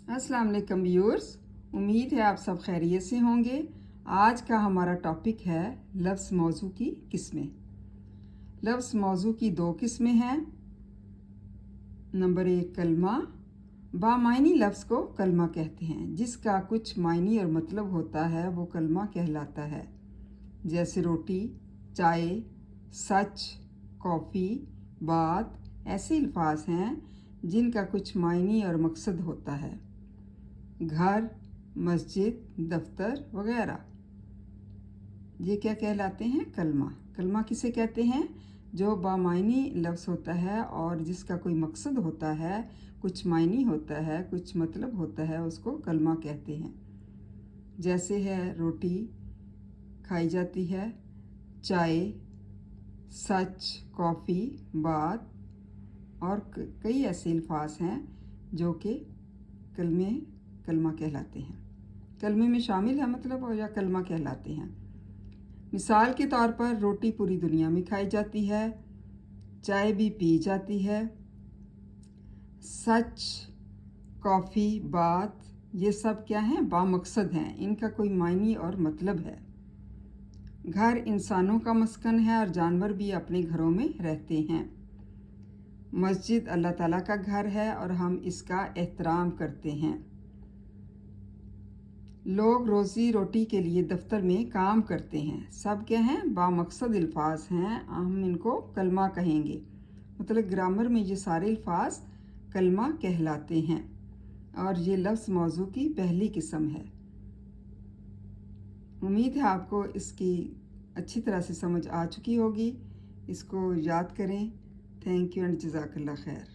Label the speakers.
Speaker 1: अस्सलाम वालेकुम व्यूअर्स, उम्मीद है आप सब खैरियत से होंगे। आज का हमारा टॉपिक है लफ्ज़ मौजू की किस्में। लफ्ज़ मौजू की दो किस्में हैं। नंबर 1 कलमा। बामायनी लफ्ज़ को कलमा कहते हैं, जिसका कुछ मायनी और मतलब होता है वो कलमा कहलाता है। जैसे रोटी, चाय, सच, कॉफ़ी, बात ऐसे अल्फाज हैं जिनका कुछ मायनी और मकसद होता है। घर, मस्जिद, दफ्तर वगैरह, ये क्या कहलाते हैं? कलमा। कलमा किसे कहते हैं? जो बामायनी लफ्ज़ होता है और जिसका कोई मकसद होता है, कुछ मायनी होता है, कुछ मतलब होता है, उसको कलमा कहते हैं। जैसे है रोटी खाई जाती है, चाय, सच, कॉफ़ी, बात और कई ऐसे अल्फाज हैं जो कि कलमा कहलाते हैं। कलमे में शामिल है मतलब या कलमा कहलाते हैं। मिसाल के तौर पर रोटी पूरी दुनिया में खाई जाती है, चाय भी पी जाती है, सच, कॉफ़ी, बात ये सब क्या हैं? बामकसद हैं, इनका कोई मायनी और मतलब है। घर इंसानों का मस्कन है और जानवर भी अपने घरों में रहते हैं। मस्जिद अल्लाह ताला का घर है और हम इसका एहतराम करते हैं। लोग रोज़ी रोटी के लिए दफ्तर में काम करते हैं। सब क्या हैं? बामकसद अल्फाज हैं, हम इनको कलमा कहेंगे। मतलब ग्रामर में ये सारे अल्फाज कलमा कहलाते हैं और ये लफ्ज़ मौजू की पहली किस्म है। उम्मीद है आपको इसकी अच्छी तरह से समझ आ चुकी होगी। इसको याद करें। थैंक यू एंड जज़ाकल्लाह खैर।